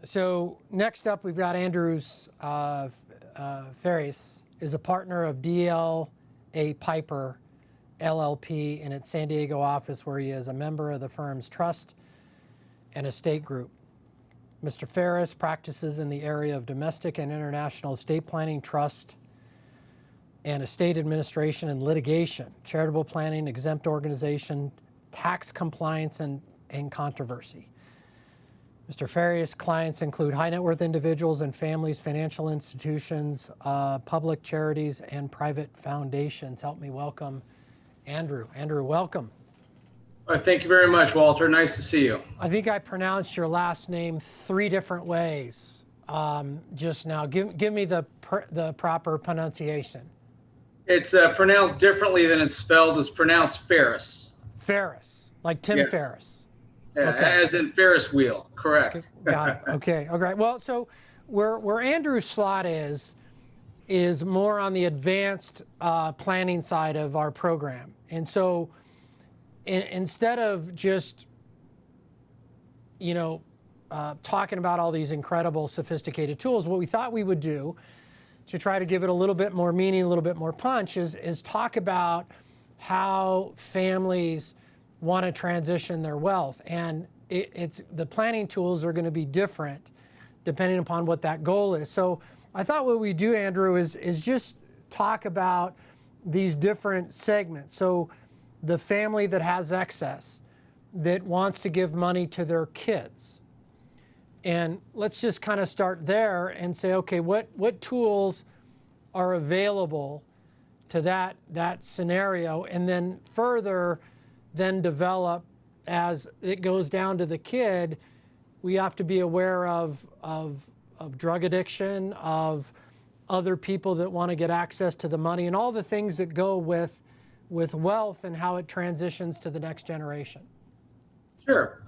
So next up, we've got Andrew's Pharies is a partner of DLA Piper LLP in its San Diego office, where he is a member of the firm's trust and estate group. Mr. Pharies practices in the area of domestic and international estate planning, trust and estate administration and litigation, charitable planning, exempt organization, tax compliance, and controversy. Mr. Pharies' clients include high net worth individuals and families, financial institutions, public charities, and private foundations. Help me welcome Andrew. Andrew, welcome. Thank you very much, Walter. Nice to see you. I think I pronounced your last name 3 different ways just now. Give me the proper pronunciation. It's pronounced differently than it's spelled. It's pronounced Pharies. Pharies, like Tim Yes. Ferriss. Yeah, Okay. as in Ferris wheel, correct. Okay, got it. Okay. Okay. Well, so where Andrew's slot is more on the advanced planning side of our program, and so instead of just talking about all these incredible sophisticated tools, what we thought we would do to try to give it a little bit more meaning, a little bit more punch, is talk about how families want to transition their wealth. And it's the planning tools are going to be different depending upon what that goal is. So I thought what we do, Andrew, is just talk about these different segments. So the family that has excess, that wants to give money to their kids. And let's just kind of start there and say, okay, what tools are available to that scenario, and then further then develop as it goes down to the kid. We have to be aware of drug addiction, of other people that want to get access to the money, and all the things that go with wealth and how it transitions to the next generation. Sure.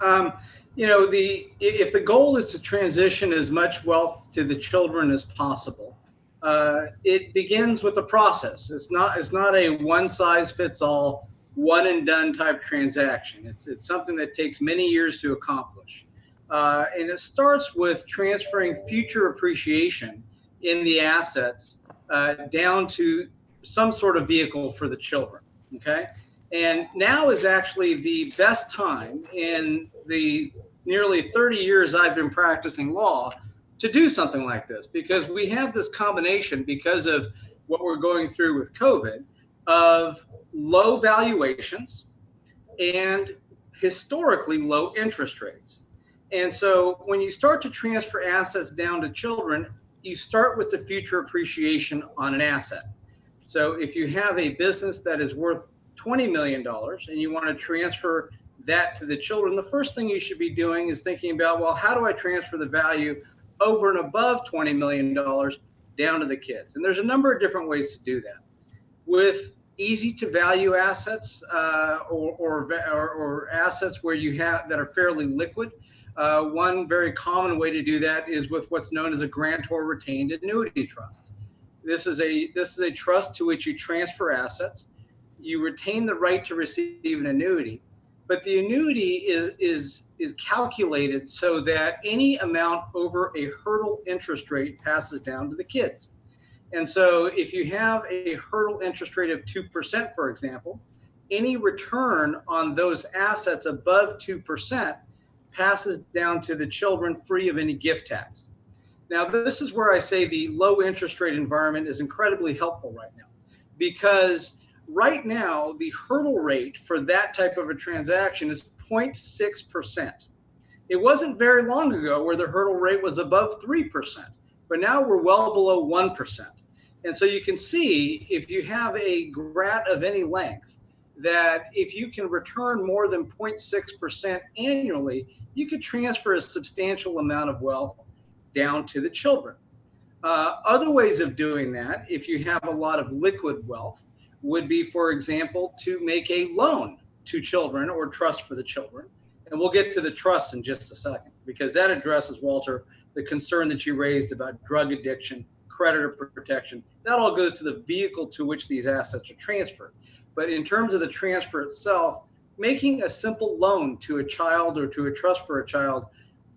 If the goal is to transition as much wealth to the children as possible, it begins with a process. It's not a one-size-fits-all, one-and-done type transaction. It's something that takes many years to accomplish. And it starts with transferring future appreciation in the assets down to some sort of vehicle for the children, okay? And now is actually the best time in the nearly 30 years I've been practicing law to do something like this, because we have this combination, because of what we're going through with COVID, of low valuations and historically low interest rates. And so when you start to transfer assets down to children, you start with the future appreciation on an asset. So if you have a business that is worth $20 million and you want to transfer that to the children, the first thing you should be doing is thinking about, well, how do I transfer the value over and above $20 million down to the kids? And there's a number of different ways to do that. With easy to value assets or assets where you have that are fairly liquid, one very common way to do that is with what's known as a grantor retained annuity trust. This is a trust to which you transfer assets. You retain the right to receive an annuity, but the annuity is calculated so that any amount over a hurdle interest rate passes down to the kids. And so if you have a hurdle interest rate of 2%, for example, any return on those assets above 2% passes down to the children free of any gift tax. Now, this is where I say the low interest rate environment is incredibly helpful right now, because right now the hurdle rate for that type of a transaction is 0.6%. It wasn't very long ago where the hurdle rate was above 3%, but now we're well below 1%. And so you can see, if you have a grat of any length, that if you can return more than 0.6% annually, you could transfer a substantial amount of wealth down to the children. Other ways of doing that, if you have a lot of liquid wealth, would be, for example, to make a loan to children or trust for the children. And we'll get to the trust in just a second, because that addresses, Walter, the concern that you raised about drug addiction, creditor protection. That all goes to the vehicle to which these assets are transferred. But in terms of the transfer itself, making a simple loan to a child or to a trust for a child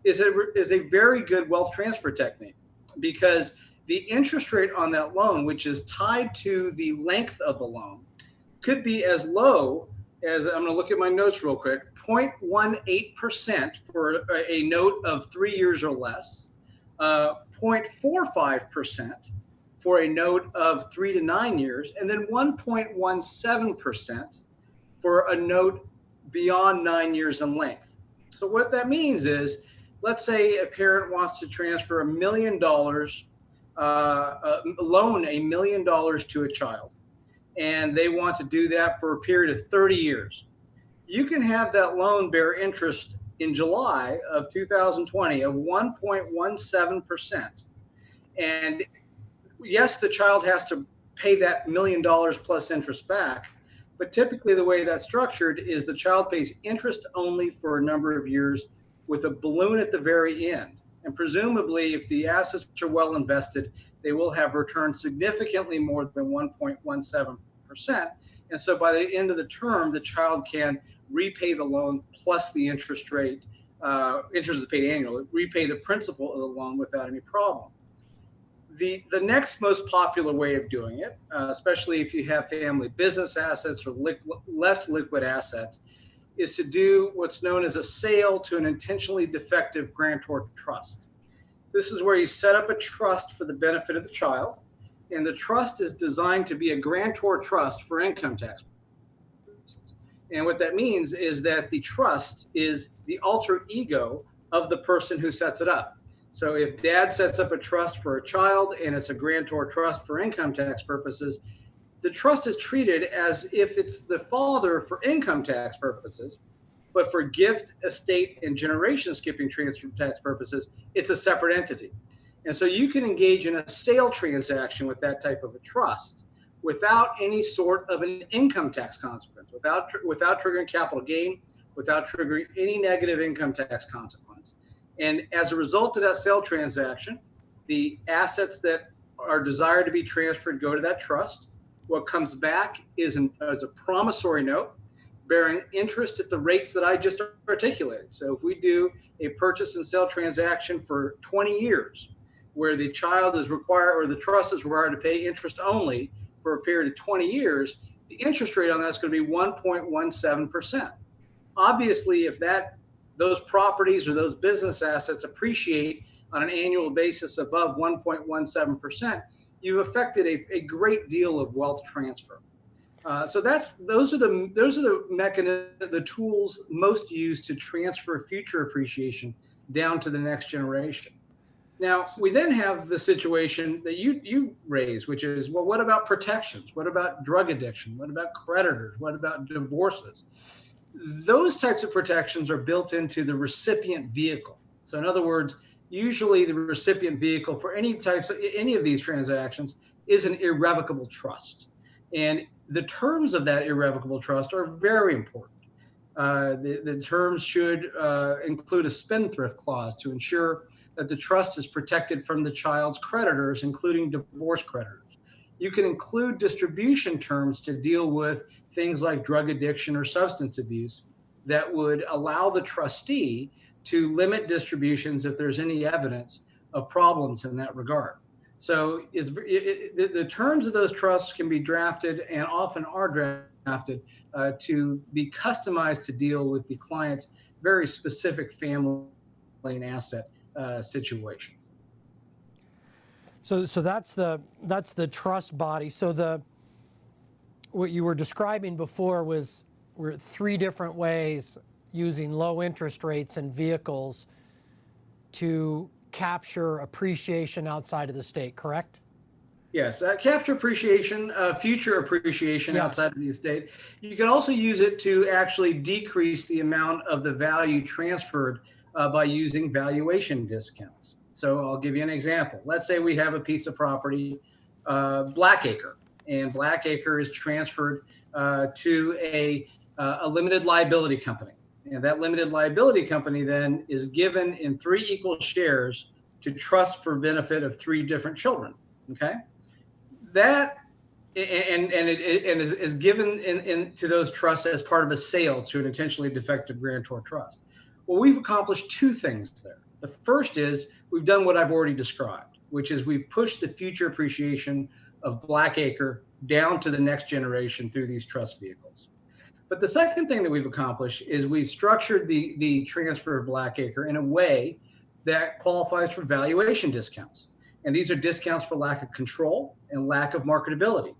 is a very good wealth transfer technique, because the interest rate on that loan, which is tied to the length of the loan, could be as low as, I'm going to look at my notes real quick, 0.18% for a note of 3 years or less, 0.45% for a note of 3 to 9 years, and then 1.17% for a note beyond 9 years in length. So what that means is, let's say a parent wants to transfer $1 million, loan $1 million to a child, and they want to do that for a period of 30 years. You can have that loan bear interest in July of 2020 of 1.17%. And yes, the child has to pay that $1 million plus interest back. But typically the way that's structured is the child pays interest only for a number of years with a balloon at the very end. And presumably, if the assets are well invested, they will have returned significantly more than 1.17%. And so by the end of the term, the child can repay the loan plus the interest rate, interest is paid annually, repay the principal of the loan without any problem. The next most popular way of doing it, especially if you have family business assets or less liquid assets, is to do what's known as a sale to an intentionally defective grantor trust. This is where you set up a trust for the benefit of the child, and the trust is designed to be a grantor trust for income tax purposes. And what that means is that the trust is the alter ego of the person who sets it up. So if dad sets up a trust for a child and it's a grantor trust for income tax purposes, the trust is treated as if it's the father for income tax purposes, but for gift, estate, and generation skipping transfer tax purposes, it's a separate entity. And so you can engage in a sale transaction with that type of a trust without any sort of an income tax consequence, without triggering capital gain, without triggering any negative income tax consequence. And as a result of that sale transaction, the assets that are desired to be transferred go to that trust. What comes back is a promissory note bearing interest at the rates that I just articulated. So if we do a purchase and sale transaction for 20 years, where the child is required, or the trust is required to pay interest only for a period of 20 years, the interest rate on that is going to be 1.17%. Obviously, if those properties or those business assets appreciate on an annual basis above 1.17%, you've affected a great deal of wealth transfer. So those are the tools most used to transfer future appreciation down to the next generation. Now, we then have the situation that you raise, which is, well, what about protections? What about drug addiction? What about creditors? What about divorces? Those types of protections are built into the recipient vehicle. So in other words, usually the recipient vehicle for any of these transactions is an irrevocable trust. And the terms of that irrevocable trust are very important. The terms should include a spendthrift clause to ensure that the trust is protected from the child's creditors, including divorce creditors. You can include distribution terms to deal with things like drug addiction or substance abuse that would allow the trustee to limit distributions if there's any evidence of problems in that regard. So the terms of those trusts can be drafted, and often are drafted, to be customized to deal with the client's very specific family and asset situation. So that's the trust body. So what you were describing before were three different ways using low interest rates and vehicles to capture appreciation outside of the state, correct? Yes, capture appreciation, future appreciation outside of the estate. You can also use it to actually decrease the amount of the value transferred by using valuation discounts. So I'll give you an example. Let's say we have a piece of property, Blackacre, and Blackacre is transferred to a limited liability company. And that limited liability company then is given in 3 equal shares to trust for benefit of 3 different children. Okay, that is given to those trusts as part of a sale to an intentionally defective grantor trust. Well, we've accomplished 2 things there. The first is we've done what I've already described, which is we've pushed the future appreciation of Blackacre down to the next generation through these trust vehicles. But the second thing that we've accomplished is we've structured the transfer of Blackacre in a way that qualifies for valuation discounts. And these are discounts for lack of control and lack of marketability.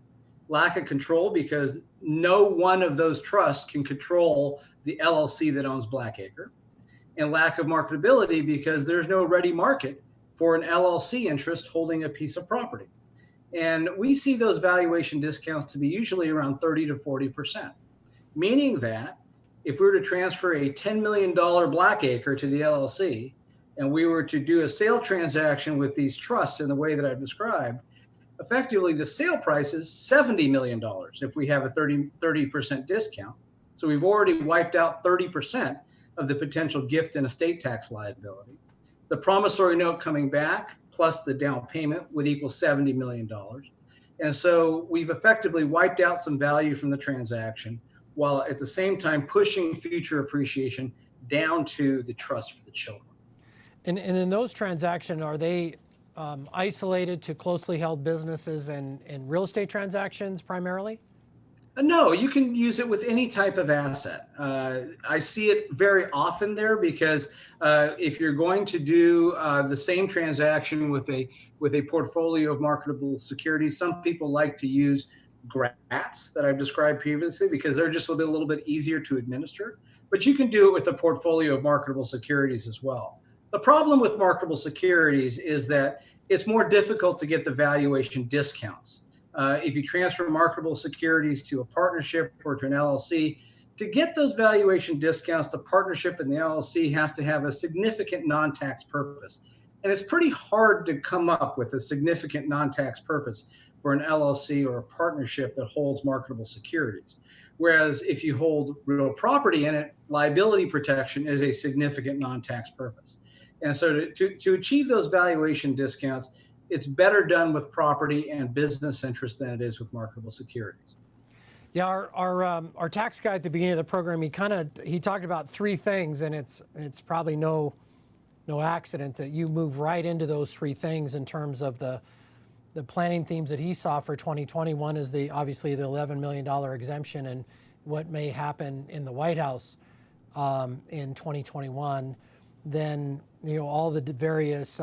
Lack of control because no one of those trusts can control the LLC that owns Blackacre. And lack of marketability because there's no ready market for an LLC interest holding a piece of property. And we see those valuation discounts to be usually around 30 to 40%, meaning that if we were to transfer a $10 million Blackacre to the LLC, and we were to do a sale transaction with these trusts in the way that I've described, effectively the sale price is $70 million if we have a 30% discount. So we've already wiped out 30% of the potential gift and estate tax liability. The promissory note coming back plus the down payment would equal $70 million. And so we've effectively wiped out some value from the transaction while at the same time pushing future appreciation down to the trust for the children. And in those transactions, are they isolated to closely held businesses and real estate transactions primarily? No, you can use it with any type of asset. I see it very often there because if you're going to do the same transaction with a portfolio of marketable securities, some people like to use grants that I've described previously because they're just a little bit easier to administer. But you can do it with a portfolio of marketable securities as well. The problem with marketable securities is that it's more difficult to get the valuation discounts. If you transfer marketable securities to a partnership or to an LLC, to get those valuation discounts, the partnership and the LLC has to have a significant non-tax purpose. And it's pretty hard to come up with a significant non-tax purpose for an LLC or a partnership that holds marketable securities. Whereas if you hold real property in it, liability protection is a significant non-tax purpose. And so to achieve those valuation discounts, it's better done with property and business interest than it is with marketable securities. Yeah, our tax guy at the beginning of the program, he talked about three things, and it's probably no accident that you move right into those three things in terms of the planning themes that he saw for 2021 is obviously the $11 million exemption and what may happen in the White House in 2021. Then all the various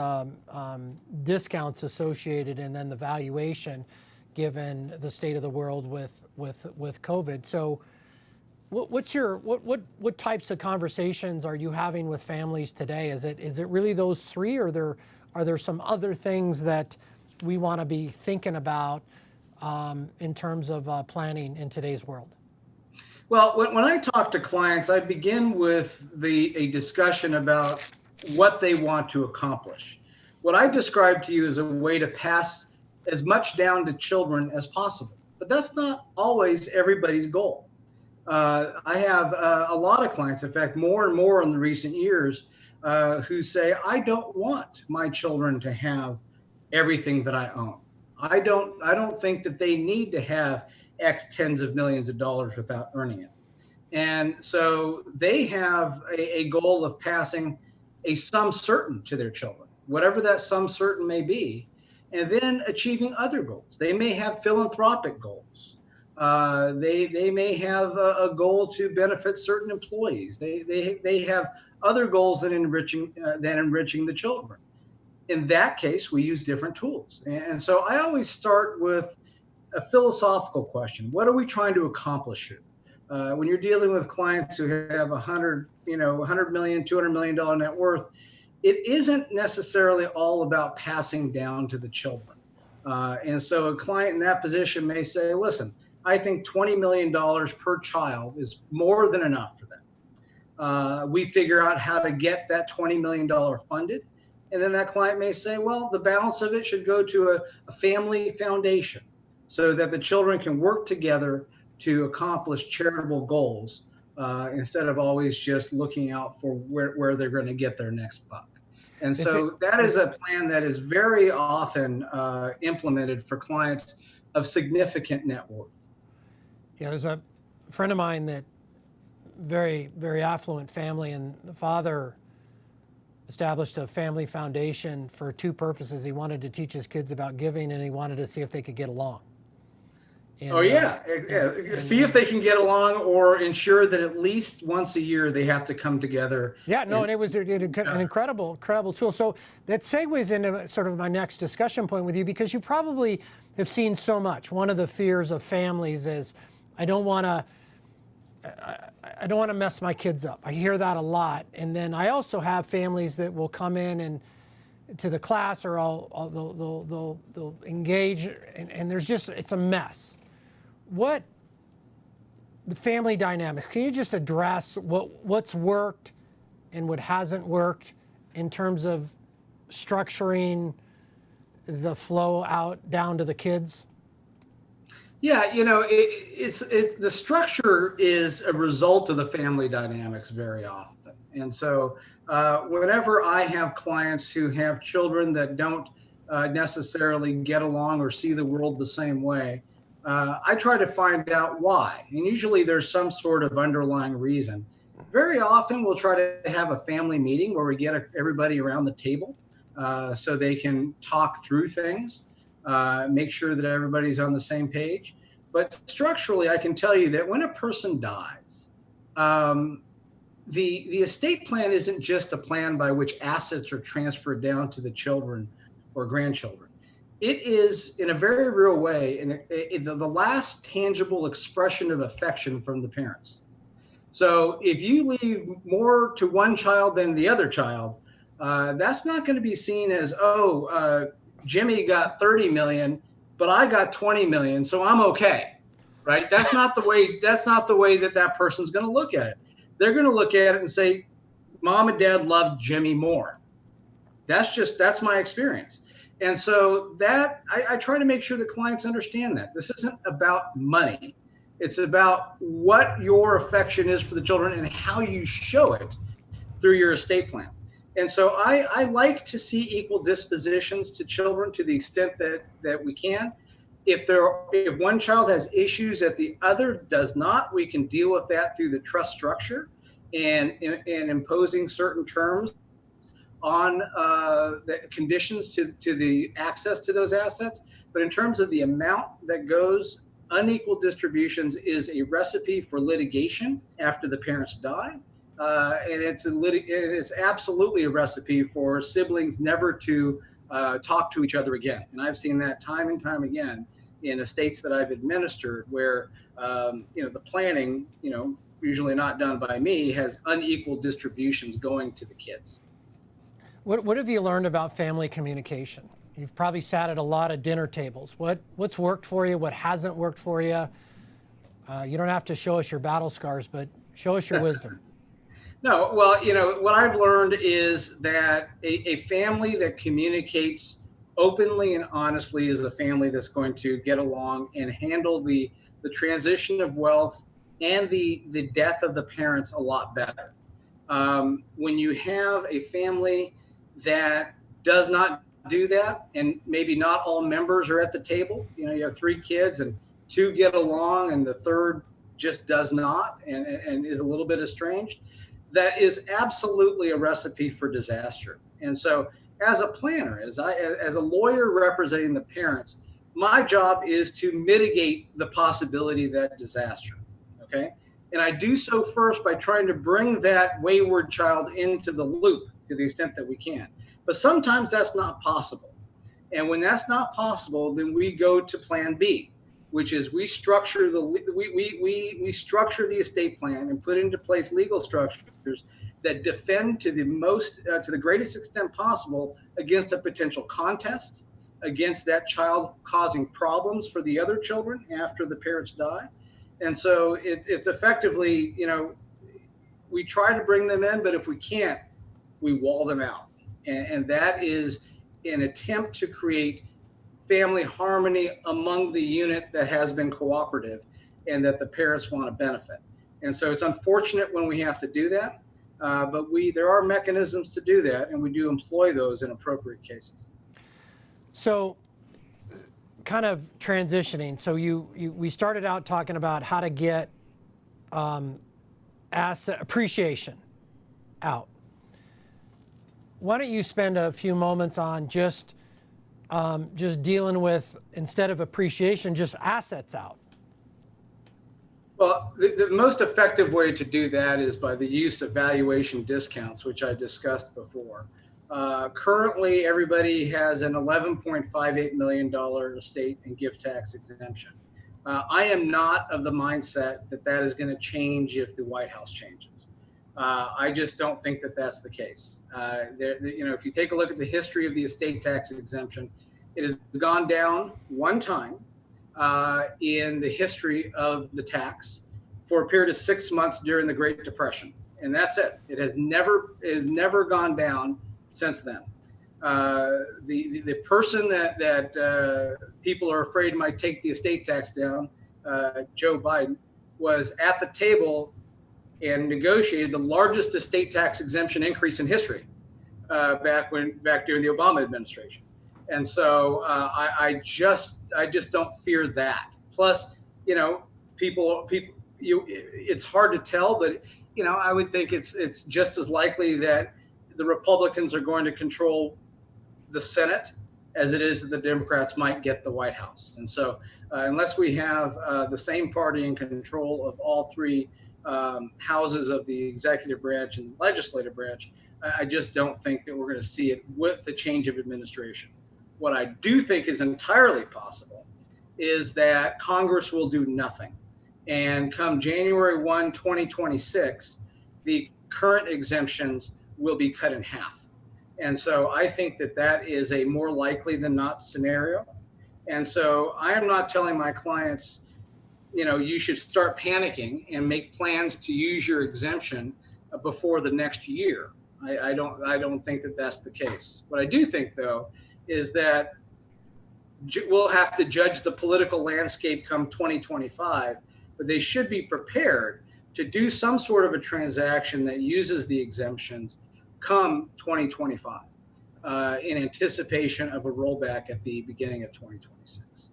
discounts associated, and then the valuation given the state of the world with COVID. So what types of conversations are you having with families today? Is it really those three, or are there some other things that we want to be thinking about in terms of planning in today's world? Well, when I talk to clients, I begin with a discussion about what they want to accomplish. What I described to you is a way to pass as much down to children as possible, but that's not always everybody's goal. I have a lot of clients, in fact, more and more in the recent years, who say, I don't want my children to have everything that I own. I don't think that they need to have X tens of millions of dollars without earning it. And so they have a goal of passing a sum certain to their children, whatever that sum certain may be, and then achieving other goals. They may have philanthropic goals. They may have a goal to benefit certain employees. They have other goals than enriching the children. In that case, we use different tools. And so I always start with a philosophical question. What are we trying to accomplish here? When you're dealing with clients who have $100 million, $200 million net worth, it isn't necessarily all about passing down to the children. And so a client in that position may say, listen, I think $20 million per child is more than enough for them. We figure out how to get that $20 million funded. And then that client may say, well, the balance of it should go to a family foundation so that the children can work together to accomplish charitable goals instead of always just looking out for where they're going to get their next buck. And so that is a plan that is very often implemented for clients of significant net worth. Yeah, there's a friend of mine that very, very affluent family, and the father established a family foundation for two purposes. He wanted to teach his kids about giving, and he wanted to see if they could get along. And, Oh yeah. See if they can get along, or ensure that at least once a year they have to come together. Yeah, no, and it was an incredible tool. So that segues into sort of my next discussion point with you, because you probably have seen so much. One of the fears of families is, I don't want to mess my kids up. I hear that a lot. And then I also have families that will come in and to the class, or they'll engage, and there's just, it's a mess. What the family dynamics, can you just address what's worked and what hasn't worked in terms of structuring the flow out down to the kids? Yeah, it's the structure is a result of the family dynamics very often. And so whenever I have clients who have children that don't necessarily get along or see the world the same way, I try to find out why. And usually there's some sort of underlying reason. Very often we'll try to have a family meeting where we get everybody around the table so they can talk through things, make sure that everybody's on the same page. But structurally, I can tell you that when a person dies, the estate plan isn't just a plan by which assets are transferred down to the children or grandchildren. It is, in a very real way, the last tangible expression of affection from the parents. So if you leave more to one child than the other child, that's not going to be seen as, Jimmy got 30 million, but I got 20 million, so I'm okay, right? That's not the way that person's going to look at it. They're going to look at it and say, Mom and Dad loved Jimmy more. That's my experience. And so that I try to make sure that clients understand that this isn't about money. It's about what your affection is for the children and how you show it through your estate plan. And so I like to see equal dispositions to children to the extent that we can. If one child has issues that the other does not, we can deal with that through the trust structure and imposing certain terms on the conditions to the access to those assets. But in terms of the amount that goes, unequal distributions is a recipe for litigation after the parents die. And it is absolutely a recipe for siblings never to talk to each other again. And I've seen that time and time again in estates that I've administered where, the planning, usually not done by me, has unequal distributions going to the kids. What have you learned about family communication? You've probably sat at a lot of dinner tables. What's worked for you? What hasn't worked for you? You don't have to show us your battle scars, but show us your wisdom. No, well, what I've learned is that a family that communicates openly and honestly is a family that's going to get along and handle the transition of wealth and the death of the parents a lot better. When you have a family that does not do that, and maybe not all members are at the table, you have 3 kids and 2 get along and the third just does not and is a little bit estranged, that is absolutely a recipe for disaster. And so as a planner, as a lawyer representing the parents, my job is to mitigate the possibility of that disaster, okay? And I do so first by trying to bring that wayward child into the loop to the extent that we can. But sometimes that's not possible. And when that's not possible, then we go to plan B, which is we structure we structure the estate plan and put into place legal structures that defend to the greatest extent possible against a potential contest, against that child causing problems for the other children after the parents die. And so it's effectively, we try to bring them in, but if we can't, we wall them out. And that is an attempt to create family harmony among the unit that has been cooperative and that the parents want to benefit. And so it's unfortunate when we have to do that, but there are mechanisms to do that, and we do employ those in appropriate cases. So kind of transitioning, so we started out talking about how to get asset appreciation out. why don't you spend a few moments on just dealing with, instead of appreciation, just assets out? Well, the most effective way to do that is by the use of valuation discounts, which I discussed before. Currently, everybody has an $11.58 million estate and gift tax exemption. I am not of the mindset that that is going to change if the White House changes. I just don't think that that's the case. If you take a look at the history of the estate tax exemption, it has gone down one time in the history of the tax for a period of 6 months during the Great Depression, and that's it. It has never gone down since then. The person that people are afraid might take the estate tax down, Joe Biden, was at the table and negotiated the largest estate tax exemption increase in history back during the Obama administration. And so I just don't fear that. Plus, it's hard to tell, but I would think it's just as likely that the Republicans are going to control the Senate as it is that the Democrats might get the White House. And so unless we have the same party in control of all three houses of the executive branch and legislative branch, I just don't think that we're going to see it with the change of administration. What I do think is entirely possible is that Congress will do nothing. And come January 1, 2026, the current exemptions will be cut in half. And so I think that that is a more likely than not scenario. And so I am not telling my clients, you should start panicking and make plans to use your exemption before the next year. I don't think that that's the case. What I do think, though, is that we'll have to judge the political landscape come 2025, but they should be prepared to do some sort of a transaction that uses the exemptions come 2025 in anticipation of a rollback at the beginning of 2026.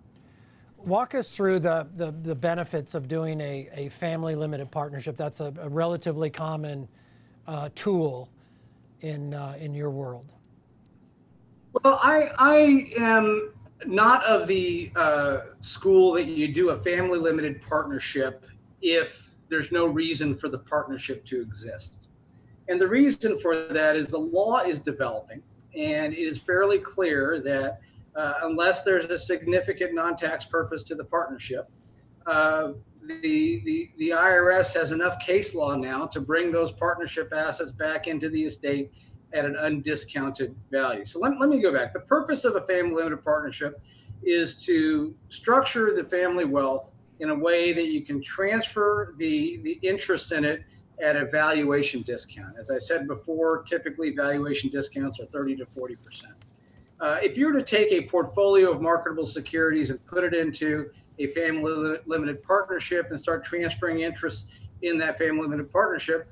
Walk us through the benefits of doing a family limited partnership. That's a relatively common tool in your world. Well, I am not of the school that you do a family limited partnership if there's no reason for the partnership to exist. And the reason for that is the law is developing, and it is fairly clear that unless there's a significant non-tax purpose to the partnership, the IRS has enough case law now to bring those partnership assets back into the estate at an undiscounted value. So let me go back. The purpose of a family limited partnership is to structure the family wealth in a way that you can transfer the interest in it at a valuation discount. As I said before, typically valuation discounts are 30 to 40%. If you were to take a portfolio of marketable securities and put it into a family limited partnership and start transferring interest in that family limited partnership,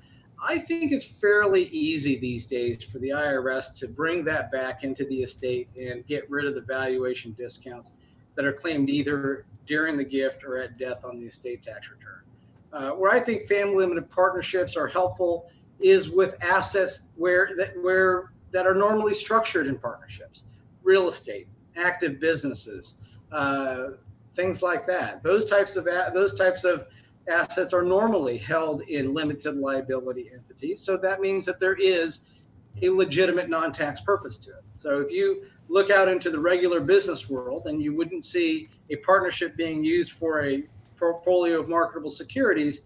I think it's fairly easy these days for the IRS to bring that back into the estate and get rid of the valuation discounts that are claimed either during the gift or at death on the estate tax return. Where I think family limited partnerships are helpful is with assets that are normally structured in partnerships, real estate, active businesses, things like that. Those types of assets are normally held in limited liability entities. So that means that there is a legitimate non-tax purpose to it. So if you look out into the regular business world and you wouldn't see a partnership being used for a portfolio of marketable securities,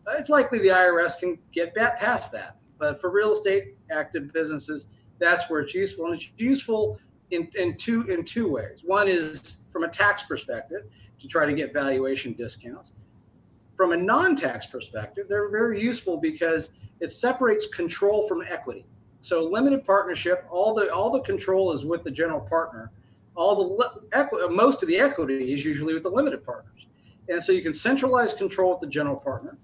it's likely the IRS can get past that. But for real estate, active businesses, that's where it's useful. And it's useful in two ways. One is from a tax perspective to try to get valuation discounts. From a non-tax perspective, they're very useful because it separates control from equity. So limited partnership, all the control is with the general partner. Most of the equity is usually with the limited partners. And so you can centralize control with the general partner,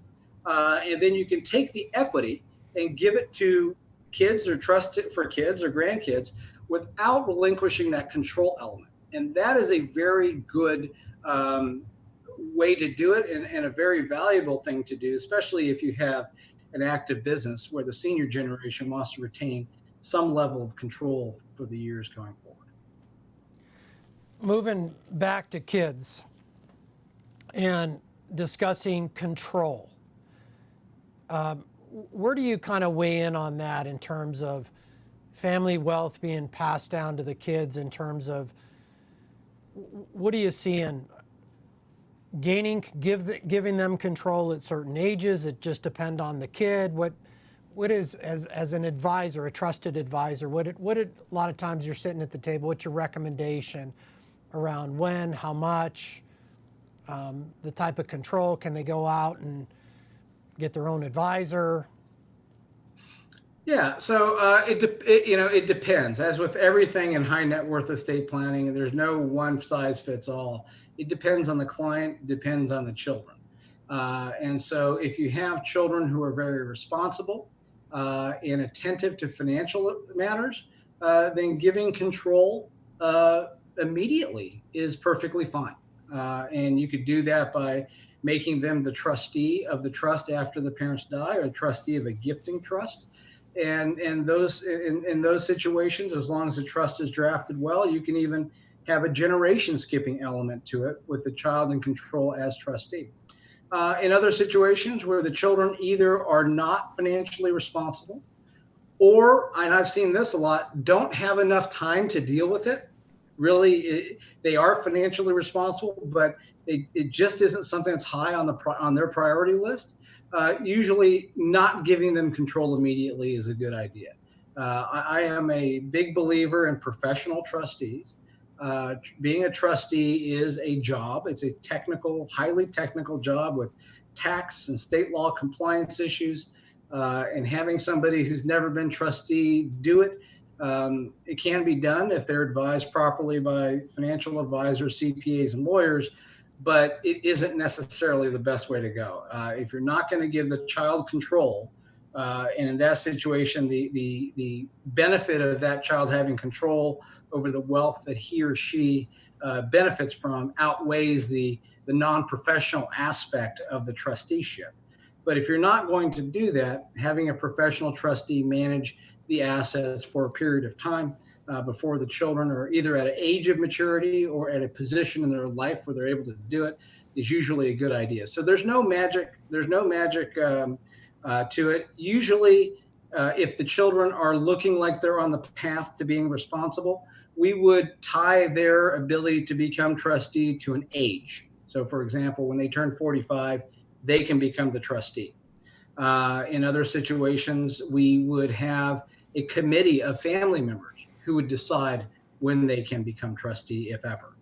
and then you can take the equity and give it to kids or trust it for kids or grandkids without relinquishing that control element. And that is a very good way to do it and a very valuable thing to do, especially if you have an active business where the senior generation wants to retain some level of control for the years going forward. Moving back to kids and discussing control. Where do you kind of weigh in on that in terms of family wealth being passed down to the kids, in terms of what do you see in giving them control at certain ages? It just depend on the kid. What is, as an advisor, a trusted advisor, what a lot of times you're sitting at the table, what's your recommendation around when, how much, the type of control? Can they go out and get their own advisor? Yeah, so it depends. As with everything in high net worth estate planning, there's no one size fits all. It depends on the client, it depends on the children. And so if you have children who are very responsible and attentive to financial matters, then giving control immediately is perfectly fine. And you could do that by making them the trustee of the trust after the parents die, or the trustee of a gifting trust. And in those situations, as long as the trust is drafted well, you can even have a generation skipping element to it with the child in control as trustee. In other situations where the children either are not financially responsible, or, and I've seen this a lot, don't have enough time to deal with it. Really, they are financially responsible, but it just isn't something that's high on their priority list. Usually not giving them control immediately is a good idea. I am a big believer in professional trustees. Being a trustee is a job. It's a highly technical job with tax and state law compliance issues. And having somebody who's never been trustee do it, it can be done if they're advised properly by financial advisors, CPAs, and lawyers, but it isn't necessarily the best way to go. If you're not going to give the child control, and in that situation, the benefit of that child having control over the wealth that he or she benefits from outweighs the non-professional aspect of the trusteeship. But if you're not going to do that, having a professional trustee manage the assets for a period of time before the children are either at an age of maturity or at a position in their life where they're able to do it is usually a good idea. So there's no magic to it. Usually, if the children are looking like they're on the path to being responsible, we would tie their ability to become trustee to an age. So for example, when they turn 45, they can become the trustee. In other situations, we would have a committee of family members who would decide when they can become trustee, if ever.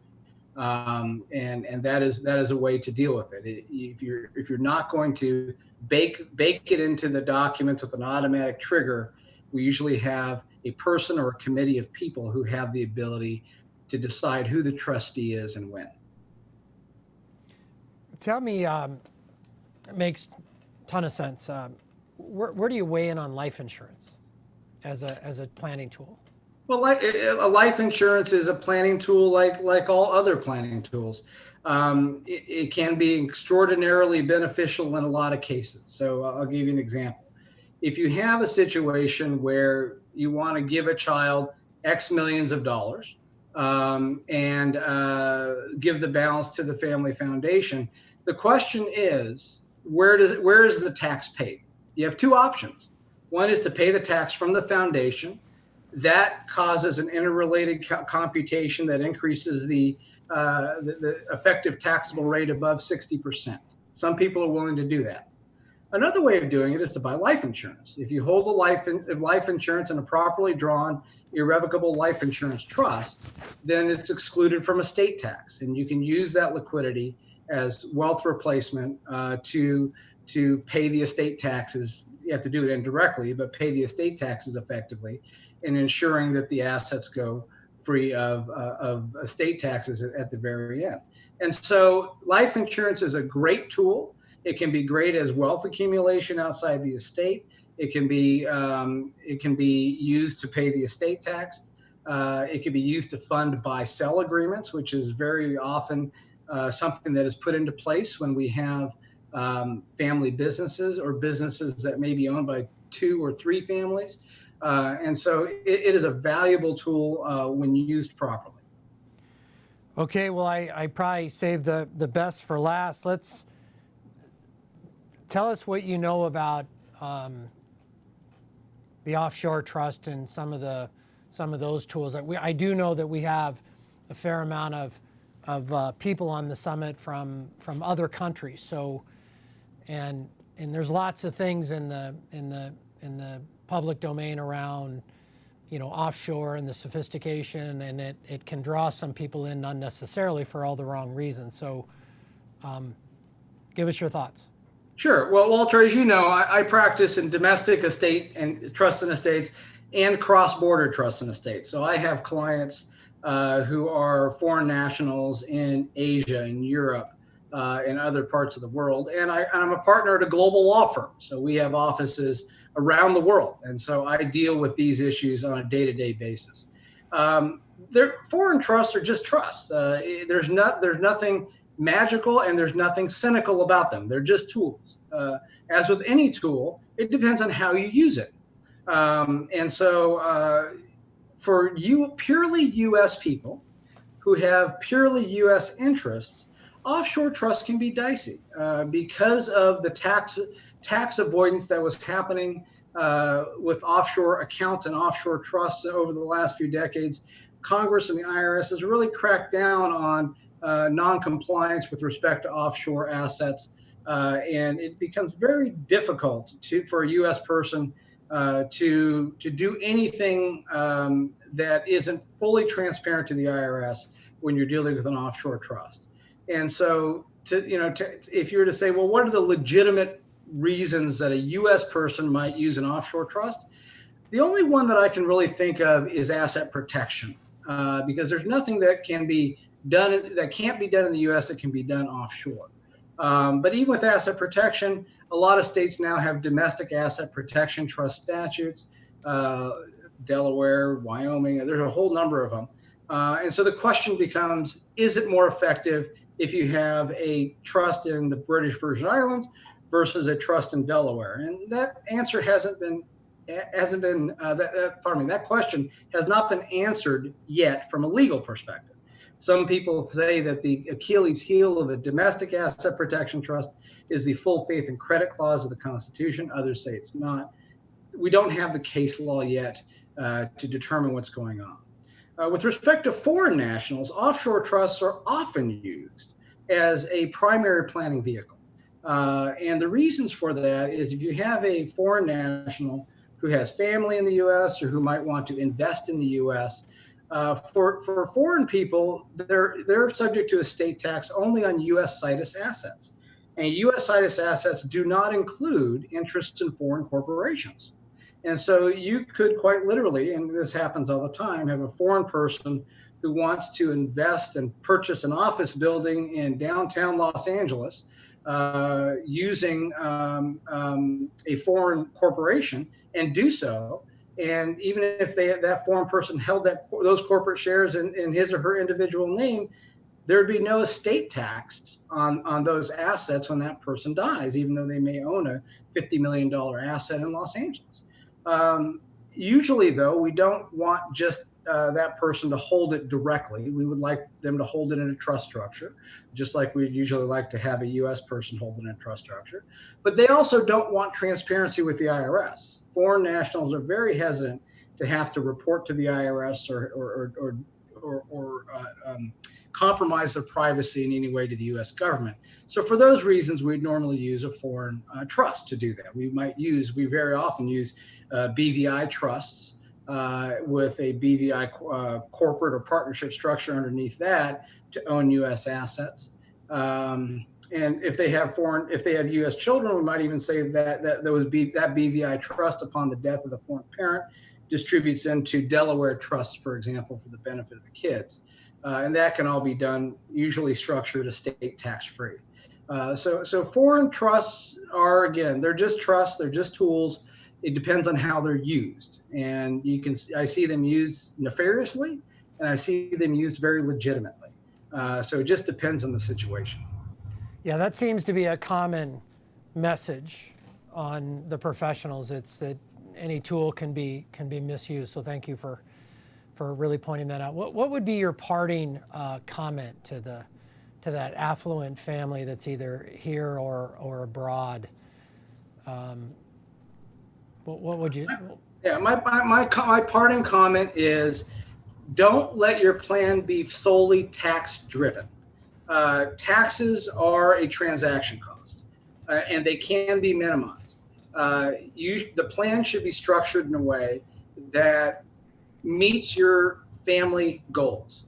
And that is a way to deal with it. If you're not going to bake it into the document with an automatic trigger, we usually have a person or a committee of people who have the ability to decide who the trustee is and when. Tell me, it makes a ton of sense. Where do you weigh in on life insurance as a planning tool? Well, a life insurance is a planning tool like all other planning tools. It can be extraordinarily beneficial in a lot of cases. So I'll give you an example. If you have a situation where you want to give a child X millions of dollars and give the balance to the family foundation, the question is, where is the tax paid? You have two options. One is to pay the tax from the foundation. That causes an interrelated computation that increases the effective taxable rate above 60%. Some people are willing to do that. Another way of doing it is to buy life insurance. If you hold a life insurance in a properly drawn, irrevocable life insurance trust, then it's excluded from estate tax, and you can use that liquidity as wealth replacement to pay the estate taxes. You have to do it indirectly, but pay the estate taxes effectively, and ensuring that the assets go free of estate taxes at the very end. And so life insurance is a great tool. It can be great as wealth accumulation outside the estate. It can be used to pay the estate tax. It can be used to fund buy-sell agreements, which is very often something that is put into place when we have family businesses or businesses that may be owned by 2 or 3 families. And so it is a valuable tool when used properly. Okay, well, I probably saved the best for last. Let's tell us what you know about the offshore trust and some of those tools. I do know that we have a fair amount of people on the summit from other countries. So, and there's lots of things in the public domain around, offshore and the sophistication, and it can draw some people in unnecessarily for all the wrong reasons. So, give us your thoughts. Sure. Well, Walter, as you know, I practice in domestic estate and trust and estates and cross-border trust and estates. So I have clients who are foreign nationals in Asia and Europe and other parts of the world. And I'm a partner at a global law firm. So we have offices around the world. And so I deal with these issues on a day-to-day basis. Foreign trusts are just trusts. There's nothing magical and there's nothing cynical about them. They're just tools. As with any tool, it depends on how you use it. And so for purely U.S. people who have purely U.S. interests, offshore trusts can be dicey because of the tax avoidance that was happening with offshore accounts and offshore trusts over the last few decades. Congress and the IRS has really cracked down on non-compliance with respect to offshore assets, and it becomes very difficult for a U.S. person to do anything that isn't fully transparent to the IRS when you're dealing with an offshore trust. And so, if you were to say, well, what are the legitimate reasons that a U.S. person might use an offshore trust? The only one that I can really think of is asset protection, because there's nothing that can't be done in the U.S. that can be done offshore. But even with asset protection, a lot of states now have domestic asset protection trust statutes, Delaware, Wyoming, there's a whole number of them. And so the question becomes, is it more effective if you have a trust in the British Virgin Islands versus a trust in Delaware? And that answer that question has not been answered yet from a legal perspective. Some people say that the Achilles heel of a domestic asset protection trust is the full faith and credit clause of the Constitution. Others say it's not. We don't have the case law yet to determine what's going on. With respect to foreign nationals, offshore trusts are often used as a primary planning vehicle. And the reasons for that is if you have a foreign national who has family in the U.S. or who might want to invest in the U.S., for foreign people, they're subject to estate tax only on U.S. situs assets. And U.S. situs assets do not include interests in foreign corporations. And so you could quite literally, and this happens all the time, have a foreign person who wants to invest and purchase an office building in downtown Los Angeles using a foreign corporation and do so. And even if that foreign person held those corporate shares in his or her individual name, there'd be no estate tax on those assets when that person dies, even though they may own a $50 million asset in Los Angeles. Usually, though, we don't want just that person to hold it directly. We would like them to hold it in a trust structure, just like we'd usually like to have a U.S. person hold it in a trust structure. But they also don't want transparency with the IRS. Foreign nationals are very hesitant to have to report to the IRS or compromise their privacy in any way to the U.S. government. So for those reasons, we'd normally use a foreign trust to do that. We very often use BVI trusts with a BVI corporate or partnership structure underneath that to own U.S. assets. And if they have U.S. children, we might even say that BVI trust, upon the death of the foreign parent, distributes into Delaware trusts, for example, for the benefit of the kids. And that can all be done, usually structured estate tax-free. So foreign trusts are, again, they're just trusts, they're just tools. It depends on how they're used. And I see them used nefariously, and I see them used very legitimately. So it just depends on the situation. Yeah, that seems to be a common message on the professionals. It's that any tool can be misused. So thank you for really pointing that out. What would be your parting comment to that affluent family that's either here or abroad? What would you? Yeah, my parting comment is, don't let your plan be solely tax driven. Taxes are a transaction cost, and they can be minimized. The plan should be structured in a way that meets your family goals.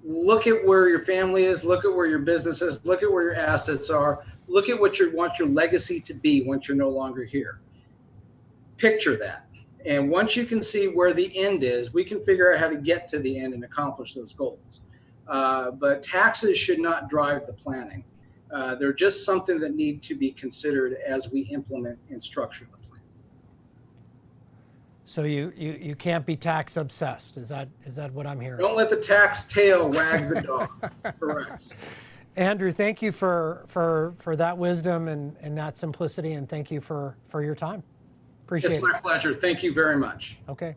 Look at where your family is, look at where your business is, look at where your assets are, look at what you want your legacy to be once you're no longer here. Picture that. And once you can see where the end is, we can figure out how to get to the end and accomplish those goals. But taxes should not drive the planning. They're just something that need to be considered as we implement and structure the plan. So you can't be tax obsessed. Is that what I'm hearing? Don't let the tax tail wag the dog. Correct. Andrew, thank you for that wisdom and that simplicity, and thank you for your time. Appreciate it. It's my pleasure. Thank you very much. Okay.